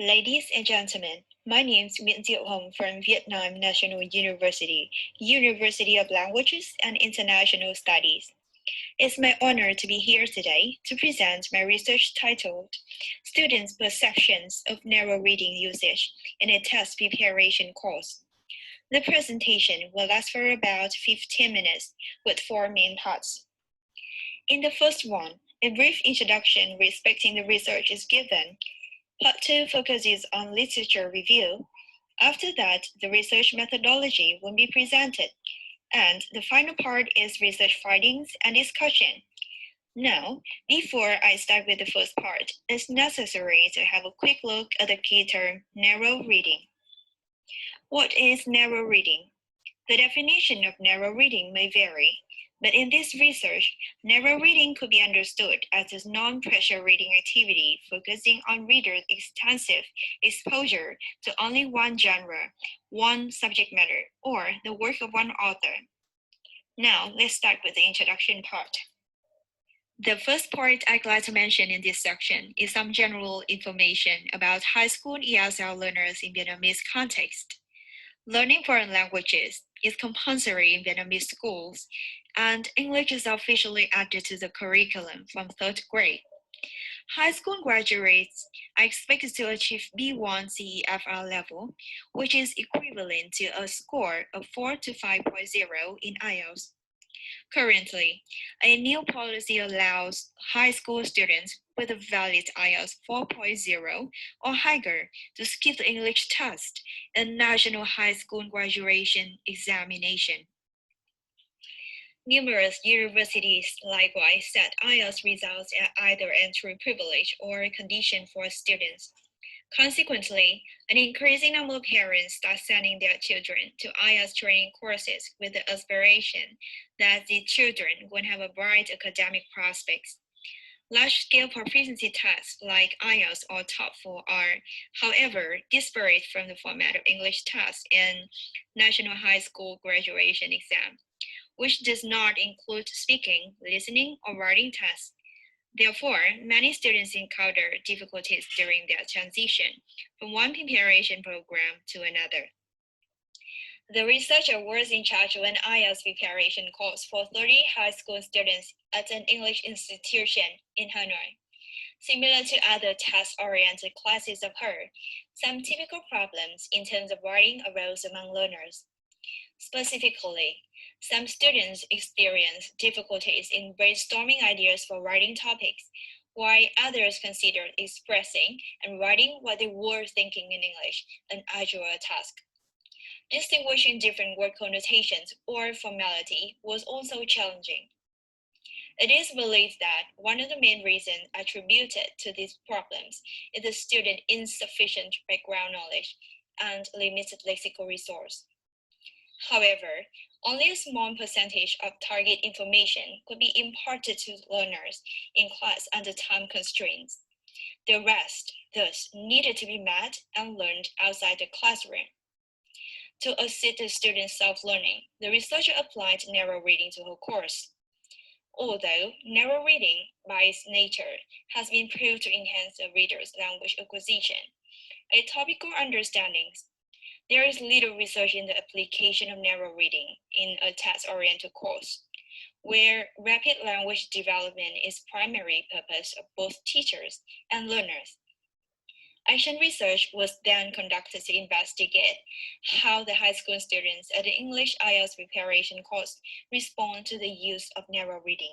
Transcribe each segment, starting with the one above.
Ladies and gentlemen, my name is Nguyen from Vietnam National University, University of Languages and International Studies. It's my honor to be here today to present my research titled Students' Perceptions of Narrow Reading Usage in a Test Preparation Course. The presentation will last for about 15 minutes with 4 main parts. In the first one, a brief introduction respecting the research is given. Part 2 focuses on literature review. After that, the research methodology will be presented, and the final part is research findings and discussion. Now, before I start with the first part, it's necessary to have a quick look at the key term, narrow reading. What is narrow reading? The definition of narrow reading may vary, but in this research, narrow reading could be understood as a non-pressure reading activity focusing on readers' extensive exposure to only one genre, one subject matter, or the work of one author. Now, let's start with the introduction part. The first part I'd like to mention in this section is some general information about high school ESL learners in Vietnamese context. Learning foreign languages is compulsory in Vietnamese schools, and English is officially added to the curriculum from third grade. High school graduates are expected to achieve B1 CEFR level, which is equivalent to a score of 4 to 5.0 in IELTS. Currently, a new policy allows high school students with a valid IELTS 4.0 or higher to skip the English test and national high school graduation examination. Numerous universities likewise set IELTS results as either entry privilege or a condition for students. Consequently, an increasing number of parents start sending their children to IELTS training courses with the aspiration that the children would have a bright academic prospects. Large-scale proficiency tests like IELTS or TOEFL are, however, disparate from the format of English tests in National High School graduation exam, which does not include speaking, listening, or writing tests. Therefore, many students encounter difficulties during their transition from one preparation program to another. The researcher was in charge of an IELTS preparation course for 30 high school students at an English institution in Hanoi. Similar to other test-oriented classes of her, some typical problems in terms of writing arose among learners. Specifically, some students experienced difficulties in brainstorming ideas for writing topics, while others considered expressing and writing what they were thinking in English an arduous task. Distinguishing different word connotations or formality was also challenging. It is believed that one of the main reasons attributed to these problems is the student's insufficient background knowledge and limited lexical resource. However, only a small percentage of target information could be imparted to learners in class under time constraints. The rest, thus, needed to be met and learned outside the classroom. To assist the students' self-learning, the researcher applied narrow reading to her course. Although narrow reading, by its nature, has been proved to enhance a reader's language acquisition, a topical understanding, there is little research in the application of narrow reading in a test-oriented course, where rapid language development is primary purpose of both teachers and learners. Action research was then conducted to investigate how the high school students at the English IELTS preparation course respond to the use of narrow reading.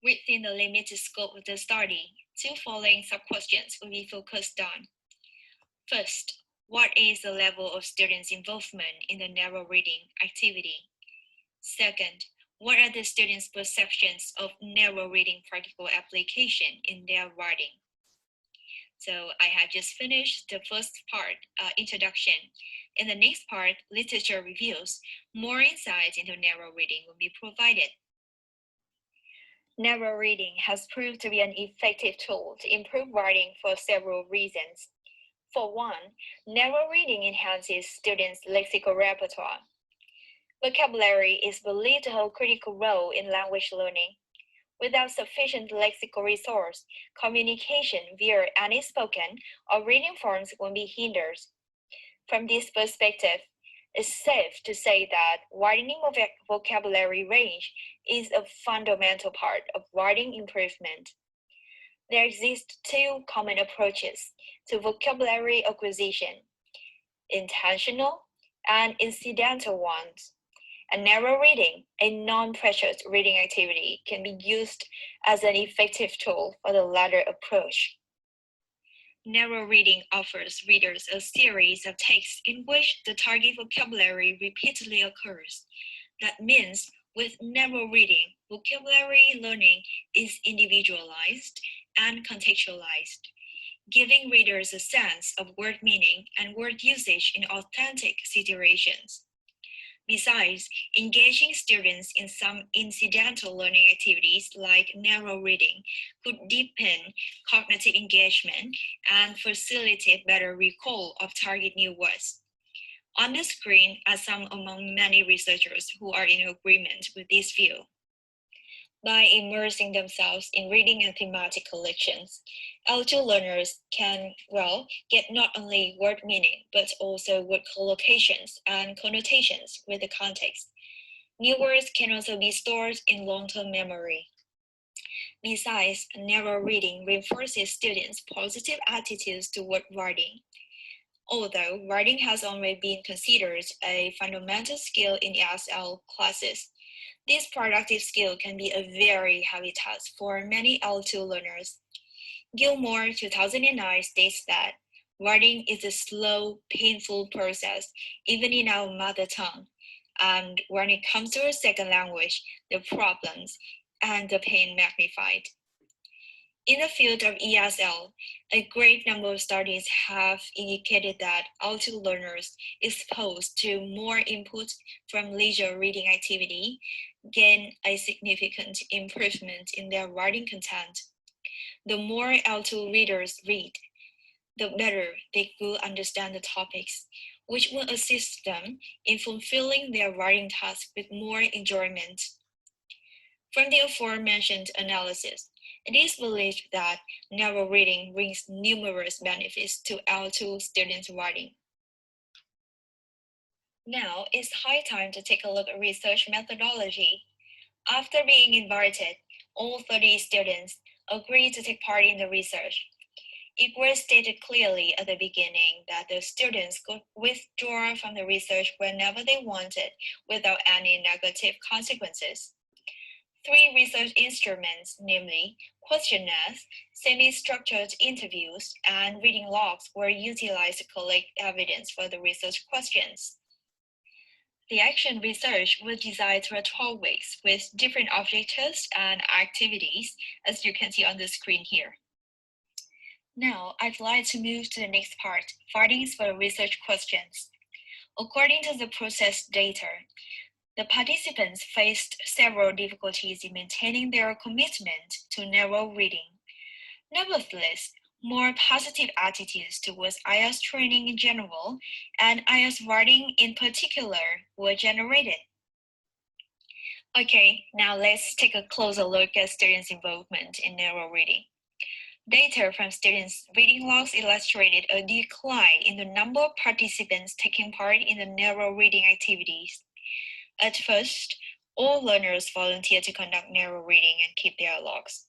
Within the limited scope of the study, two following sub-questions will be focused on. First, what is the level of students' involvement in the narrow reading activity? Second, what are the students' perceptions of narrow reading practical application in their writing? So I have just finished the first part, introduction. In the next part, literature reviews, more insights into narrow reading will be provided. Narrow reading has proved to be an effective tool to improve writing for several reasons. For one, narrow reading enhances students' lexical repertoire. Vocabulary is believed to hold a critical role in language learning. Without sufficient lexical resource, communication via any spoken or written forms will be hindered. From this perspective, it's safe to say that widening of vocabulary range is a fundamental part of writing improvement. There exist two common approaches to vocabulary acquisition: intentional and incidental ones. And narrow reading, a non-pressured reading activity, can be used as an effective tool for the latter approach. Narrow reading offers readers a series of texts in which the target vocabulary repeatedly occurs. That means with narrow reading, vocabulary learning is individualized and contextualized, giving readers a sense of word meaning and word usage in authentic situations. Besides, engaging students in some incidental learning activities like narrow reading could deepen cognitive engagement and facilitate better recall of target new words. On the screen are some among many researchers who are in agreement with this view. By immersing themselves in reading and thematic collections, L2 learners can, get not only word meaning, but also word collocations and connotations with the context. New words can also be stored in long-term memory. Besides, narrow reading reinforces students' positive attitudes toward writing. Although writing has already been considered a fundamental skill in ESL classes, this productive skill can be a very heavy task for many L2 learners. Gilmore 2009 states that writing is a slow, painful process, even in our mother tongue. And when it comes to a second language, the problems and the pain magnified. In the field of ESL, a great number of studies have indicated that L2 learners exposed to more input from leisure reading activity gain a significant improvement in their writing content. The more L2 readers read, the better they will understand the topics, which will assist them in fulfilling their writing task with more enjoyment. From the aforementioned analysis, it is believed that narrow reading brings numerous benefits to L2 students' writing. Now it's high time to take a look at research methodology. After being invited, all 30 students agreed to take part in the research. It was stated clearly at the beginning that the students could withdraw from the research whenever they wanted without any negative consequences. 3 research instruments, namely questionnaires, semi-structured interviews, and reading logs, were utilized to collect evidence for the research questions. The action research was designed for 12 weeks with different objectives and activities, as you can see on the screen here. Now, I'd like to move to the next part, findings for research questions. According to the processed data, the participants faced several difficulties in maintaining their commitment to narrow reading. Nevertheless, more positive attitudes towards IELTS training in general and IELTS writing in particular were generated. Okay, now let's take a closer look at students' involvement in narrow reading. Data from students' reading logs illustrated a decline in the number of participants taking part in the narrow reading activities. At first, all learners volunteered to conduct narrow reading and keep their logs.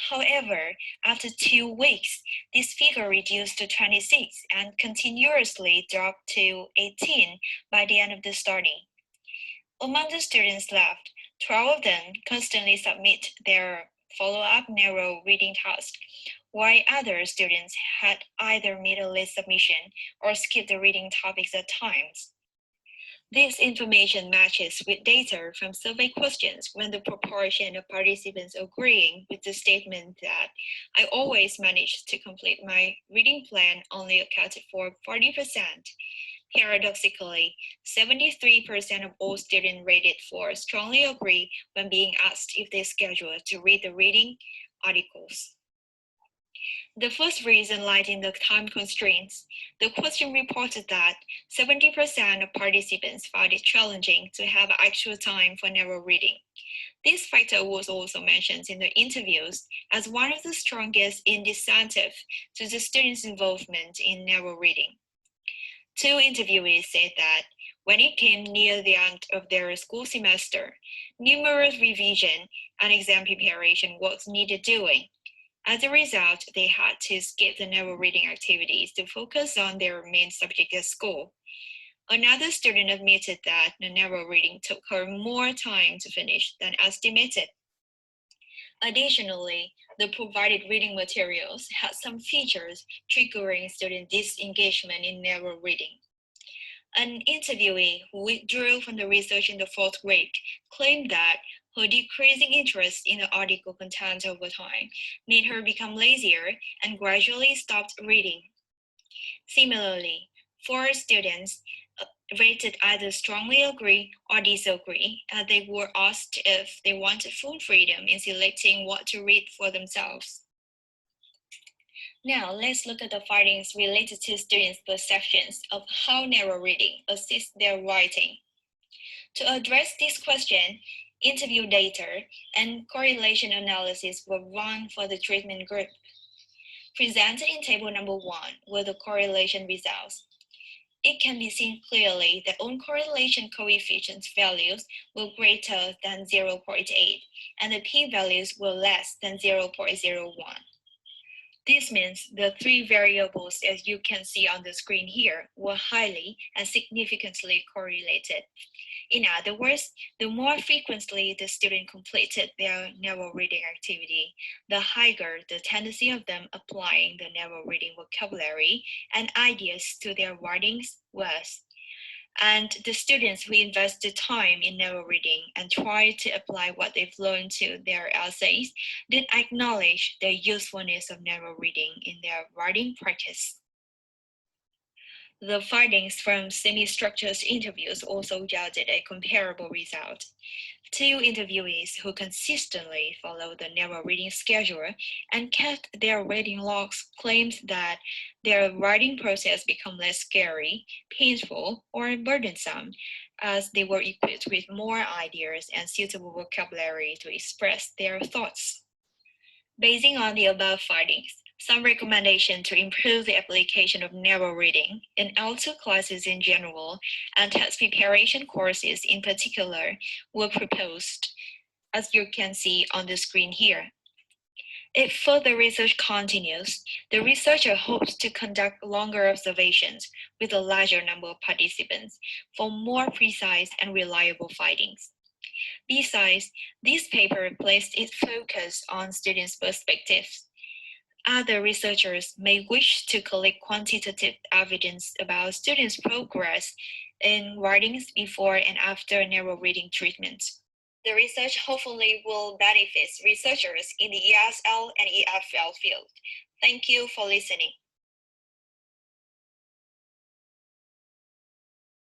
However, after 2 weeks, this figure reduced to 26 and continuously dropped to 18 by the end of the study. Among the students left, 12 of them constantly submit their follow-up narrow reading task, while other students had either made a late submission or skipped the reading topics at times. This information matches with data from survey questions when the proportion of participants agreeing with the statement that I always manage to complete my reading plan only accounted for 40%. Paradoxically, 73% of all students rated for strongly agree when being asked if they scheduled to read the reading articles. The first reason lied in the time constraints. The question reported that 70% of participants found it challenging to have actual time for narrow reading. This factor was also mentioned in the interviews as one of the strongest incentive to the students' involvement in narrow reading. Two interviewees said that when it came near the end of their school semester, numerous revision and exam preparation works needed doing. As a result, they had to skip the narrow reading activities to focus on their main subject at school. Another student admitted that the narrow reading took her more time to finish than estimated. Additionally, the provided reading materials had some features triggering student disengagement in narrow reading. An interviewee who withdrew from the research in the fourth grade claimed that her decreasing interest in the article content over time made her become lazier and gradually stopped reading. Similarly, 4 students rated either strongly agree or disagree, as they were asked if they wanted full freedom in selecting what to read for themselves. Now, let's look at the findings related to students' perceptions of how narrow reading assists their writing. To address this question, interview data and correlation analysis were run for the treatment group. Presented in table number 1 were the correlation results. It can be seen clearly that uncorrelation coefficient values were greater than 0.8 and the p-values were less than 0.01. This means the 3 variables, as you can see on the screen here, were highly and significantly correlated. In other words, the more frequently the student completed their narrow reading activity, the higher the tendency of them applying the narrow reading vocabulary and ideas to their writings was. And the students who invested time in narrow reading and tried to apply what they've learned to their essays did acknowledge the usefulness of narrow reading in their writing practice. The findings from semi-structured interviews also yielded a comparable result. 2 interviewees who consistently followed the narrow reading schedule and kept their reading logs claimed that their writing process became less scary, painful, or burdensome as they were equipped with more ideas and suitable vocabulary to express their thoughts. Basing on the above findings, some recommendation to improve the application of narrow reading in L2 classes in general and test preparation courses in particular were proposed, as you can see on the screen here. If further research continues, the researcher hopes to conduct longer observations with a larger number of participants for more precise and reliable findings. Besides, this paper placed its focus on students' perspectives. Other researchers may wish to collect quantitative evidence about students' progress in writings before and after narrow reading treatment. The research hopefully will benefit researchers in the ESL and EFL field. Thank you for listening.